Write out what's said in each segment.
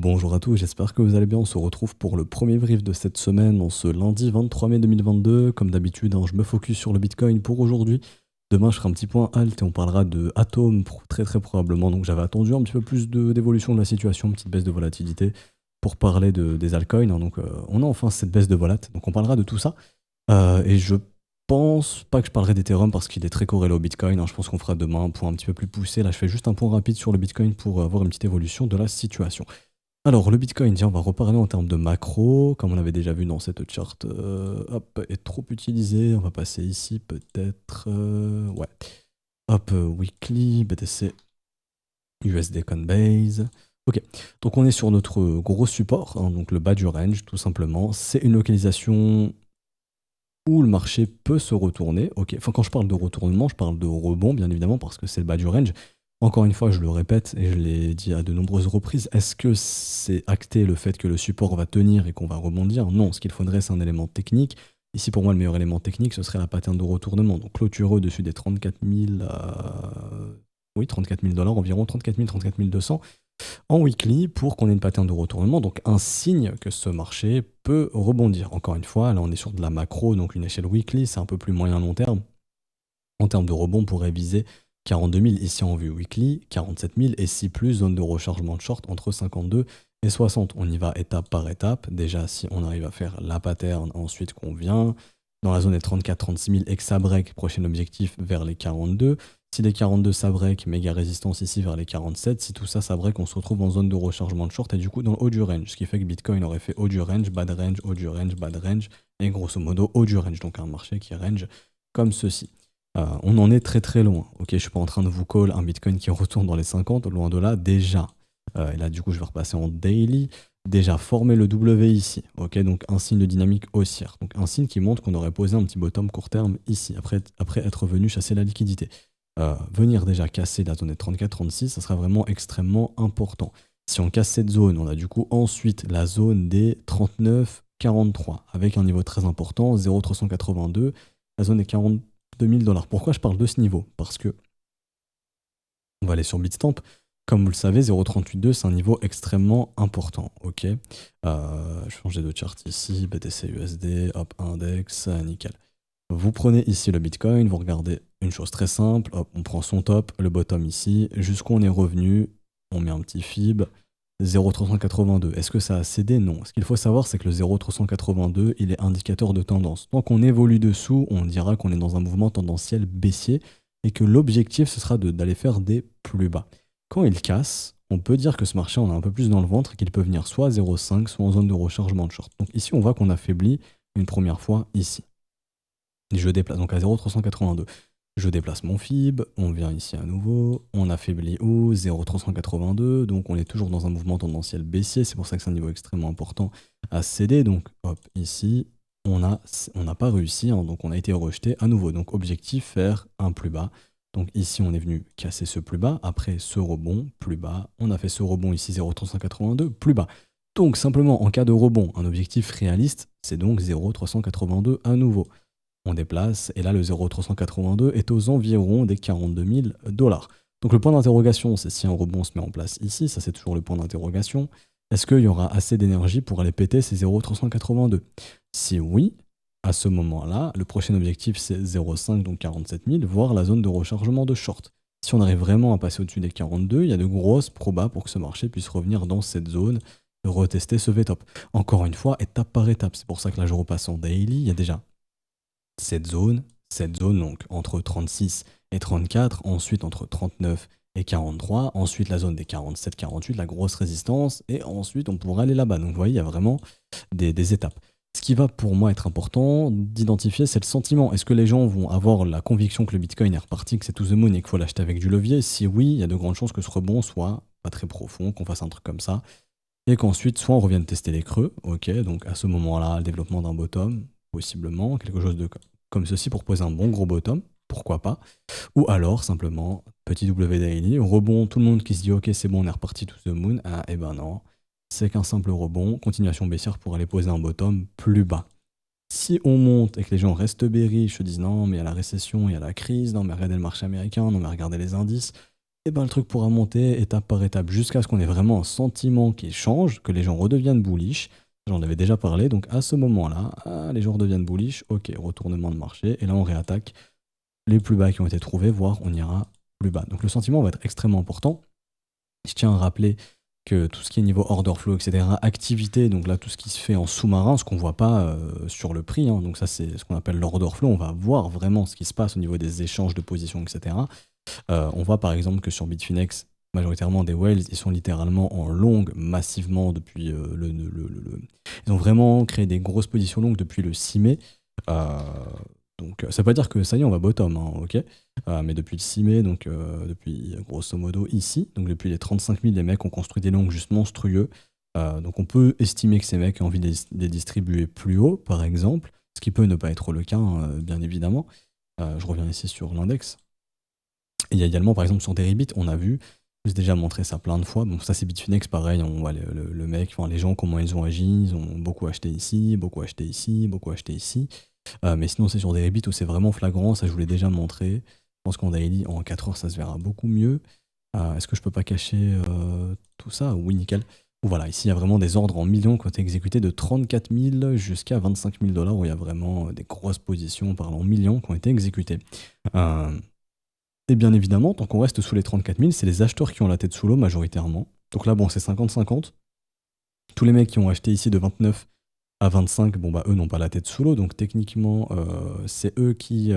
Bonjour à tous, j'espère que vous allez bien. On se retrouve pour le premier brief de cette semaine, en ce lundi 23 mai 2022. Comme d'habitude, je me focus sur le Bitcoin pour aujourd'hui. Demain, je ferai un petit point halt et on parlera de Atom très probablement. Donc j'avais attendu un petit peu plus d'évolution de la situation, une petite baisse de volatilité pour parler des altcoins. Donc on a enfin cette baisse de volat. Donc on parlera de tout ça. Et je pense pas que je parlerai d'Ethereum parce qu'il est très corrélé au Bitcoin. Je pense qu'on fera demain un point un petit peu plus poussé. Là, je fais juste un point rapide sur le Bitcoin pour avoir une petite évolution de la situation. Alors, le Bitcoin, tiens, on va reparler en termes de macro, comme on avait déjà vu dans cette charte, hop, est trop utilisé. On va passer ici, peut-être, ouais. Hop, weekly, BTC, USD Coinbase. Ok, donc on est sur notre gros support, donc le bas du range, tout simplement. C'est une localisation où le marché peut se retourner. Ok, enfin, quand je parle de retournement, je parle de rebond, bien évidemment, parce que c'est le bas du range. Encore une fois, je le répète et je l'ai dit à de nombreuses reprises, est-ce que c'est acté le fait que le support va tenir et qu'on va rebondir? Non, ce qu'il faudrait, c'est un élément technique. Ici, pour moi, le meilleur élément technique, ce serait la pattern de retournement. Donc, clôturer au-dessus des 34 000, oui, 34 000 dollars environ, 34 000, 34 200 en weekly pour qu'on ait une pattern de retournement, donc un signe que ce marché peut rebondir. Encore une fois, là on est sur de la macro, donc une échelle weekly, c'est un peu plus moyen long terme. En termes de rebond, on pourrait viser 42 000 ici en vue weekly, 47 000 et si plus, zone de rechargement de short entre 52 et 60. On y va étape par étape. Déjà, si on arrive à faire la pattern, ensuite qu'on vient dans la zone des 34-36 000 et que ça break, prochain objectif vers les 42. Si les 42 ça break, méga résistance ici vers les 47. Si tout ça ça break, on se retrouve en zone de rechargement de short et du coup dans le haut du range. Ce qui fait que Bitcoin aurait fait haut du range, bad range, haut du range, bad range et grosso modo haut du range. Donc un marché qui range comme ceci. On en est très loin. Ok, je suis pas en train de vous call un Bitcoin qui retourne dans les 50, loin de là déjà. Et là du coup je vais repasser en daily. Déjà formé le W ici, ok, donc un signe de dynamique haussière. Donc un signe qui montre qu'on aurait posé un petit bottom court terme ici, après être venu chasser la liquidité. Venir déjà casser la zone des 34-36, ça sera vraiment extrêmement important. Si on casse cette zone, on a du coup ensuite la zone des 39-43, avec un niveau très important, 0,382, la zone des 42 000 dollars. Pourquoi je parle de ce niveau? Parce que on va aller sur Bitstamp. Comme vous le savez, 0,382, c'est un niveau extrêmement important. Ok, je vais changer de chart ici, BTC USD, hop, index, nickel. Vous prenez ici le Bitcoin, vous regardez une chose très simple, hop, on prend son top, le bottom ici, jusqu'où on est revenu, on met un petit fib, 0,382. Est-ce que ça a cédé? Non. Ce qu'il faut savoir, c'est que le 0,382, il est indicateur de tendance. Tant qu'on évolue dessous, on dira qu'on est dans un mouvement tendanciel baissier et que l'objectif, ce sera d'aller faire des plus bas. Quand il casse, on peut dire que ce marché en a un peu plus dans le ventre et qu'il peut venir soit à 0,5, soit en zone de rechargement de short. Donc ici, on voit qu'on affaiblit une première fois ici. Je déplace donc à 0,382. Je déplace mon fib, on vient ici à nouveau, on affaiblit où 0,382, donc on est toujours dans un mouvement tendanciel baissier, c'est pour ça que c'est un niveau extrêmement important à céder. Donc hop, ici, on n'a pas réussi, donc on a été rejeté à nouveau. Donc objectif, faire un plus bas. Donc ici, on est venu casser ce plus bas, après ce rebond, plus bas. On a fait ce rebond ici, 0,382, plus bas. Donc simplement, en cas de rebond, un objectif réaliste, c'est donc 0,382 à nouveau. On déplace, et là le 0,382 est aux environs des 42 000 dollars. Donc le point d'interrogation, c'est si un rebond se met en place ici, ça c'est toujours le point d'interrogation. Est-ce qu'il y aura assez d'énergie pour aller péter ces 0,382? Si oui, à ce moment-là, le prochain objectif c'est 0,5, donc 47 000, voire la zone de rechargement de short. Si on arrive vraiment à passer au-dessus des 42, il y a de grosses probas pour que ce marché puisse revenir dans cette zone, retester ce V-top. Encore une fois, étape par étape. C'est pour ça que là je repasse en daily, il y a déjà cette zone donc entre 36 et 34, ensuite entre 39 et 43, ensuite la zone des 47-48, la grosse résistance, et ensuite on pourra aller là-bas. Donc vous voyez, il y a vraiment des étapes. Ce qui va pour moi être important d'identifier, c'est le sentiment. Est-ce que les gens vont avoir la conviction que le Bitcoin est reparti, que c'est to the moon et qu'il faut l'acheter avec du levier? Si oui, il y a de grandes chances que ce rebond soit pas très profond, qu'on fasse un truc comme ça, et qu'ensuite soit on revienne tester les creux, ok, donc à ce moment-là, le développement d'un bottom, possiblement, quelque chose de comme ceci pour poser un bon gros bottom, pourquoi pas. Ou alors, simplement, petit W daily, rebond, tout le monde qui se dit ok, c'est bon, on est reparti to the moon. Ah, et ben non, c'est qu'un simple rebond, continuation baissière pour aller poser un bottom plus bas. Si on monte et que les gens restent bearish, se disent non, mais il y a la récession, il y a la crise, non, mais regardez le marché américain, non, mais regardez les indices, et ben le truc pourra monter étape par étape jusqu'à ce qu'on ait vraiment un sentiment qui change, que les gens redeviennent bullish. J'en avais déjà parlé, donc à ce moment-là, les gens redeviennent bullish, ok, retournement de marché, et là on réattaque les plus bas qui ont été trouvés, voire on ira plus bas. Donc le sentiment va être extrêmement important. Je tiens à rappeler que tout ce qui est niveau order flow, etc., activité, donc là tout ce qui se fait en sous-marin, ce qu'on ne voit pas sur le prix, hein, donc ça c'est ce qu'on appelle l'order flow, on va voir vraiment ce qui se passe au niveau des échanges de positions, etc. On voit par exemple que sur Bitfinex, majoritairement des whales, ils sont littéralement en longue massivement depuis Ils ont vraiment créé des grosses positions longues depuis le 6 mai. Euh, donc ça veut pas dire que ça y est, on va bottom, hein, ok. Mais depuis le 6 mai, donc depuis grosso modo ici, donc depuis les 35 000, les mecs ont construit des longues juste monstrueux. Donc on peut estimer que ces mecs ont envie de les distribuer plus haut, par exemple, ce qui peut ne pas être le cas, hein, bien évidemment. Je reviens ici sur l'index. Et il y a également, par exemple, sur Deribit, on a vu, je vous ai déjà montré ça plein de fois. Bon, ça, c'est Bitfinex, pareil, on voit le mec, enfin, les gens, comment ils ont agi. Ils ont beaucoup acheté ici, beaucoup acheté ici, beaucoup acheté ici. Mais sinon, c'est sur Deribit où c'est vraiment flagrant. Ça, je vous l'ai déjà montré. Je pense qu'en daily, en 4 heures, ça se verra beaucoup mieux. Est-ce que je peux pas cacher tout ça? Oui, nickel. Voilà, ici, il y a vraiment des ordres en millions qui ont été exécutés de 34 000 jusqu'à 25 000 $, où il y a vraiment des grosses positions, on parle en millions, qui ont été exécutées. Et bien évidemment, tant qu'on reste sous les 34 000, c'est les acheteurs qui ont la tête sous l'eau majoritairement. Donc là, bon, c'est 50-50. Tous les mecs qui ont acheté ici de 29 à 25, bon, bah, eux n'ont pas la tête sous l'eau. Donc techniquement, c'est eux qui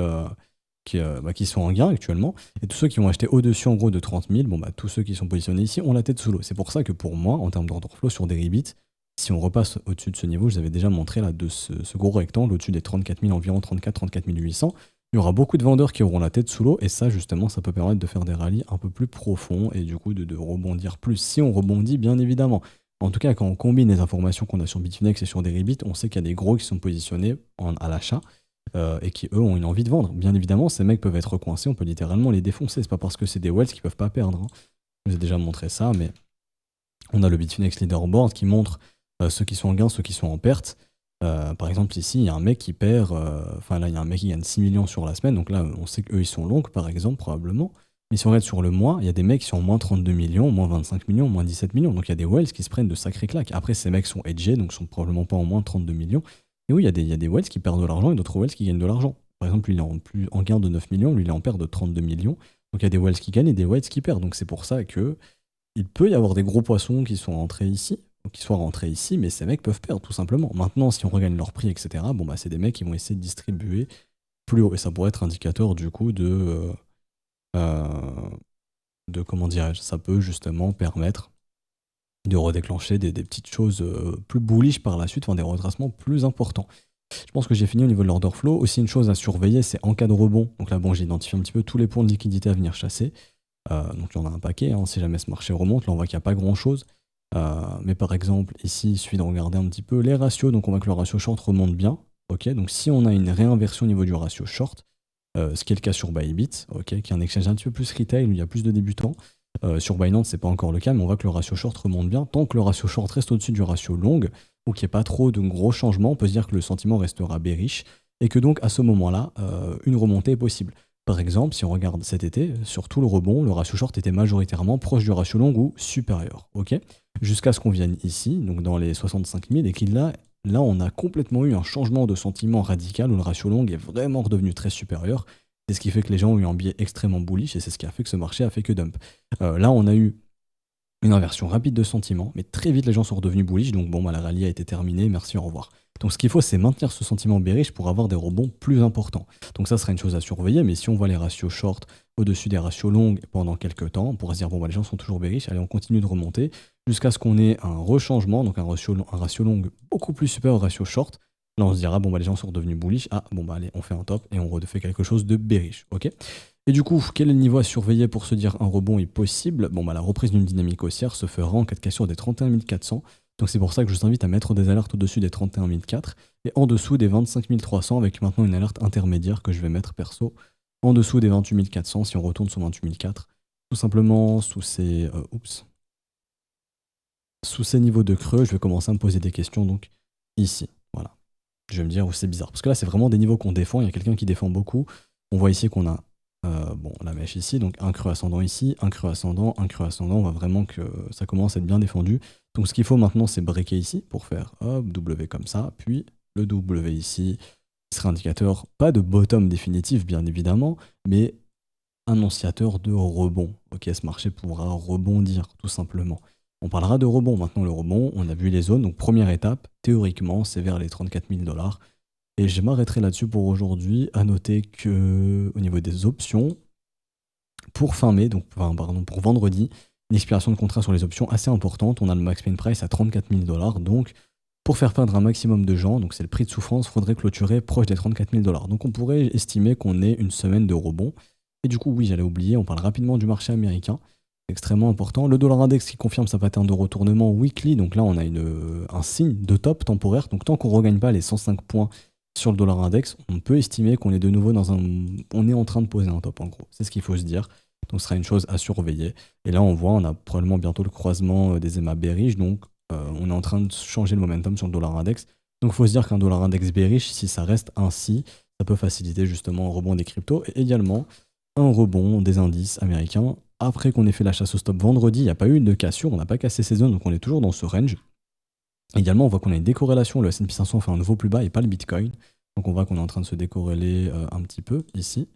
sont en gain actuellement. Et tous ceux qui ont acheté au-dessus, en gros, de 30 000, bon, bah, tous ceux qui sont positionnés ici ont la tête sous l'eau. C'est pour ça que pour moi, en termes d'order flow sur Deribit, si on repasse au-dessus de ce niveau, je vous avais déjà montré là, de ce gros rectangle, au-dessus des 34 000, environ 34 800, il y aura beaucoup de vendeurs qui auront la tête sous l'eau, et ça, justement, ça peut permettre de faire des rallyes un peu plus profonds, et du coup, de rebondir plus, si on rebondit, bien évidemment. En tout cas, quand on combine les informations qu'on a sur Bitfinex et sur Deribit, on sait qu'il y a des gros qui sont positionnés à l'achat, et qui, eux, ont une envie de vendre. Bien évidemment, ces mecs peuvent être coincés, on peut littéralement les défoncer. C'est pas parce que c'est des whales qu'ils peuvent pas perdre, hein. Je vous ai déjà montré ça, mais on a le Bitfinex Leaderboard qui montre ceux qui sont en gain, ceux qui sont en perte. Par exemple, ici, il y a un mec qui perd. Enfin, là, il y a un mec qui gagne 6 millions sur la semaine. Donc là, on sait qu'eux, ils sont longs, par exemple, probablement. Mais si on regarde sur le mois, il y a des mecs qui sont en moins 32 millions, moins 25 millions, moins 17 millions. Donc il y a des whales qui se prennent de sacrées claques. Après, ces mecs sont edgés, donc sont probablement pas en moins 32 millions. Et oui, il y a des whales qui perdent de l'argent et d'autres whales qui gagnent de l'argent. Par exemple, lui, il est en gain de 9 millions, lui, il est en perte de 32 millions. Donc il y a des whales qui gagnent et des whales qui perdent. Donc c'est pour ça que il peut y avoir des gros poissons qui sont rentrés ici, qui soient rentrés ici, mais ces mecs peuvent perdre tout simplement. Maintenant, si on regagne leur prix, etc., bon bah c'est des mecs qui vont essayer de distribuer plus haut. Et ça pourrait être indicateur du coup de comment dirais-je, ça peut justement permettre de redéclencher des petites choses plus bullish par la suite, enfin des retracements plus importants. Je pense que j'ai fini au niveau de l'order flow. Aussi une chose à surveiller, c'est en cas de rebond. Donc là, bon, j'ai identifié un petit peu tous les points de liquidité à venir chasser. Donc il y en a un paquet, hein, si jamais ce marché remonte, là on voit qu'il n'y a pas grand chose. Mais par exemple, ici, il suffit de regarder un petit peu les ratios, donc on voit que le ratio short remonte bien. Ok, donc si on a une réinversion au niveau du ratio short, ce qui est le cas sur Bybit, ok, qui est un exchange un petit peu plus retail, où il y a plus de débutants. Sur Binance, c'est pas encore le cas, mais on voit que le ratio short remonte bien. Tant que le ratio short reste au-dessus du ratio long, ou qu'il n'y ait pas trop de gros changements, on peut se dire que le sentiment restera bearish, et que donc à ce moment-là, une remontée est possible. Par exemple, si on regarde cet été, sur tout le rebond, le ratio short était majoritairement proche du ratio long ou supérieur, ok, jusqu'à ce qu'on vienne ici, donc dans les 65 000, et qu'il là, on a complètement eu un changement de sentiment radical où le ratio long est vraiment redevenu très supérieur. C'est ce qui fait que les gens ont eu un biais extrêmement bullish et c'est ce qui a fait que ce marché a fait que dump. Là, on a eu une inversion rapide de sentiment, mais très vite les gens sont redevenus bullish, donc bon, bah, la rallye a été terminée, merci, au revoir. Donc ce qu'il faut, c'est maintenir ce sentiment bearish pour avoir des rebonds plus importants. Donc ça serait une chose à surveiller, mais si on voit les ratios short au-dessus des ratios longs pendant quelques temps, on pourrait se dire, bon, bah, les gens sont toujours bearish, allez, on continue de remonter, jusqu'à ce qu'on ait un rechangement, donc un ratio long beaucoup plus supérieur au ratio short. Là, on se dira, bon, bah, les gens sont redevenus bullish, ah, bon, bah, allez, on fait un top et on refait quelque chose de bearish, ok. Et du coup, quel est le niveau à surveiller pour se dire un rebond est possible? Bon, bah, la reprise d'une dynamique haussière se fera en cas de cassure des 31 400. Donc c'est pour ça que je vous invite à mettre des alertes au-dessus des 31 400 et en dessous des 25 300 avec maintenant une alerte intermédiaire que je vais mettre perso en dessous des 28 400 si on retourne sur 28 400. Tout simplement sous ces, sous ces niveaux de creux, je vais commencer à me poser des questions donc ici. Voilà. Je vais me dire, c'est bizarre. Parce que là, c'est vraiment des niveaux qu'on défend. Il y a quelqu'un qui défend beaucoup. On voit ici qu'on a Bon, la mèche ici, donc un creux ascendant ici, un creux ascendant, un creux ascendant. On voit vraiment que ça commence à être bien défendu. Donc ce qu'il faut maintenant, c'est breaker ici pour faire hop, W comme ça, puis le W ici, qui sera indicateur, pas de bottom définitif bien évidemment, mais annonciateur de rebond. Ok, ce marché pourra rebondir tout simplement. On parlera de rebond. Maintenant, le rebond, on a vu les zones. Donc première étape, théoriquement, c'est vers les 34 000 $. Et je m'arrêterai là-dessus pour aujourd'hui. À noter que au niveau des options, pour fin mai, donc pardon, pour vendredi, une expiration de contrat sur les options assez importante. On a le max pin price à 34 000 $. Donc, pour faire perdre un maximum de gens, donc c'est le prix de souffrance, il faudrait clôturer proche des 34 000 $. Donc, on pourrait estimer qu'on ait une semaine de rebond. Et du coup, oui, j'allais oublier, on parle rapidement du marché américain. C'est extrêmement important. Le dollar index qui confirme sa pattern de retournement weekly. Donc là, on a un signe de top temporaire. Donc, tant qu'on ne regagne pas les 105 points sur le dollar index, on peut estimer qu'on est de nouveau on est en train de poser un top en gros. C'est ce qu'il faut se dire. Donc ce sera une chose à surveiller. Et là on voit, on a probablement bientôt le croisement des EMA bearish, donc on est en train de changer le momentum sur le dollar index. Donc il faut se dire qu'un dollar index bearish, si ça reste ainsi, ça peut faciliter justement un rebond des cryptos et également un rebond des indices américains. Après qu'on ait fait la chasse au stop vendredi, il n'y a pas eu de cassure, on n'a pas cassé ces zones, donc on est toujours dans ce range. Également, on voit qu'on a une décorrélation, le S&P 500 fait un nouveau plus bas et pas le Bitcoin. Donc on voit qu'on est en train de se décorréler un petit peu ici.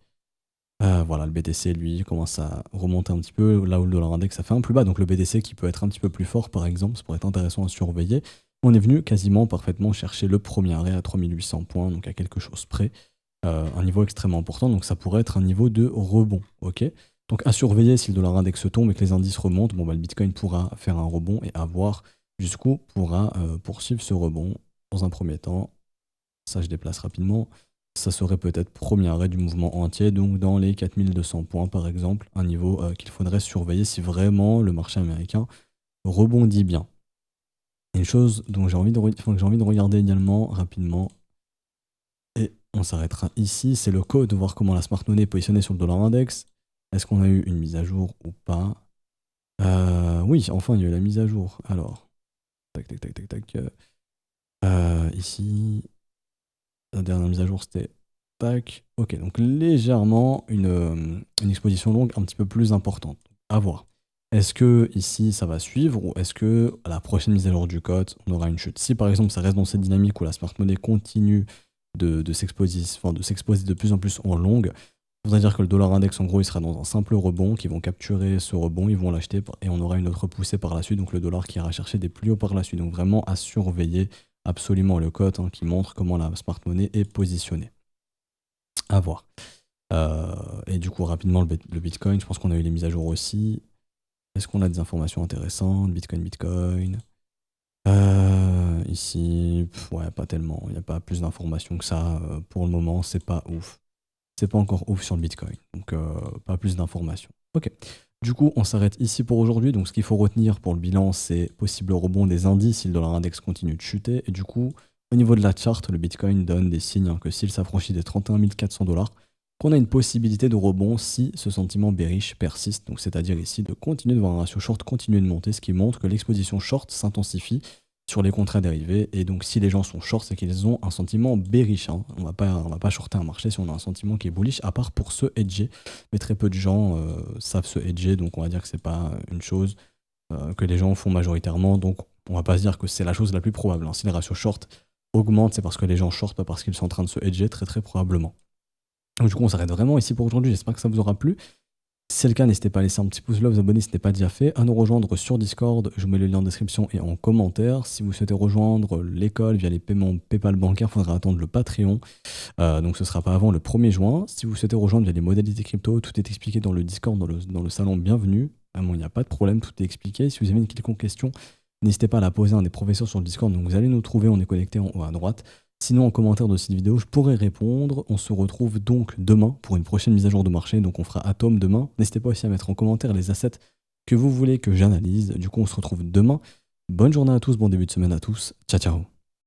Voilà, le BTC, lui, commence à remonter un petit peu, là où le dollar index, ça fait un plus bas. Donc le BTC qui peut être un petit peu plus fort, par exemple, ça pourrait être intéressant à surveiller. On est venu quasiment parfaitement chercher le premier arrêt à 3800 points, donc à quelque chose près. Un niveau extrêmement important, donc ça pourrait être un niveau de rebond, ok. Donc à surveiller si le dollar index tombe et que les indices remontent, bon, bah, le Bitcoin pourra faire un rebond et avoir jusqu'où pourra poursuivre ce rebond dans un premier temps. Ça, je déplace rapidement. Ça serait peut-être premier arrêt du mouvement entier, donc dans les 4200 points par exemple, un niveau qu'il faudrait surveiller si vraiment le marché américain rebondit bien. Une chose dont j'ai envie de regarder également rapidement, et on s'arrêtera ici, c'est le code, de voir comment la smart money est positionnée sur le dollar index. Est-ce qu'on a eu une mise à jour ou pas? Oui, enfin il y a eu la mise à jour. Alors, tac, tac, tac, tac, tac. Ici, la dernière mise à jour c'était tac. Ok, donc légèrement une exposition longue un petit peu plus importante. À voir. Est-ce que ici ça va suivre ou est-ce que à la prochaine mise à jour du code on aura une chute? Si par exemple ça reste dans cette dynamique où la smart money continue de s'exposer de plus en plus en longue, ça voudrait dire que le dollar index en gros il sera dans un simple rebond, qu'ils vont capturer ce rebond, ils vont l'acheter et on aura une autre poussée par la suite, donc le dollar qui ira chercher des plus hauts par la suite. Donc vraiment à surveiller absolument le code qui montre comment la smart money est positionnée. À voir. Et du coup rapidement le Bitcoin, je pense qu'on a eu les mises à jour aussi. Est-ce qu'on a des informations intéressantes? Bitcoin. Ici, ouais, pas tellement. Il n'y a pas plus d'informations que ça. Pour le moment, c'est pas ouf. C'est pas encore ouf sur le Bitcoin. Donc, pas plus d'informations. Ok. Du coup, on s'arrête ici pour aujourd'hui. Donc, ce qu'il faut retenir pour le bilan, c'est possible rebond des indices si le dollar index continue de chuter. Et du coup, au niveau de la charte, le Bitcoin donne des signes que s'il s'affranchit des 31 400 $, qu'on a une possibilité de rebond si ce sentiment bearish persiste. Donc, c'est-à-dire ici de continuer de voir un ratio short continuer de monter, ce qui montre que l'exposition short s'intensifie sur les contrats dérivés. Et donc, si les gens sont short, c'est qu'ils ont un sentiment bearish. Hein. On va pas shorter un marché si on a un sentiment qui est bullish, à part pour se hedger. Mais très peu de gens savent se hedger, donc on va dire que c'est pas une chose que les gens font majoritairement. Donc, on va pas se dire que c'est la chose la plus probable. Hein. Si les ratios short augmentent, c'est parce que les gens short, pas parce qu'ils sont en train de se hedger, très très probablement. Donc, du coup, on s'arrête vraiment ici pour aujourd'hui. J'espère que ça vous aura plu. Si c'est le cas, n'hésitez pas à laisser un petit pouce bleu, vous abonner si ce n'est pas déjà fait, à nous rejoindre sur Discord, je vous mets le lien en description et en commentaire. Si vous souhaitez rejoindre l'école via les paiements PayPal bancaires, il faudra attendre le Patreon, donc ce ne sera pas avant le 1er juin. Si vous souhaitez rejoindre via les modalités crypto, tout est expliqué dans le Discord, dans le salon bienvenue. Vraiment, il n'y a pas de problème, tout est expliqué. Si vous avez une quelconque question, n'hésitez pas à la poser à un des professeurs sur le Discord, donc vous allez nous trouver, on est connecté en haut à droite. Sinon, en commentaire de cette vidéo, je pourrai répondre. On se retrouve donc demain pour une prochaine mise à jour de marché. Donc, on fera Atom demain. N'hésitez pas aussi à mettre en commentaire les assets que vous voulez que j'analyse. Du coup, on se retrouve demain. Bonne journée à tous, bon début de semaine à tous. Ciao, ciao.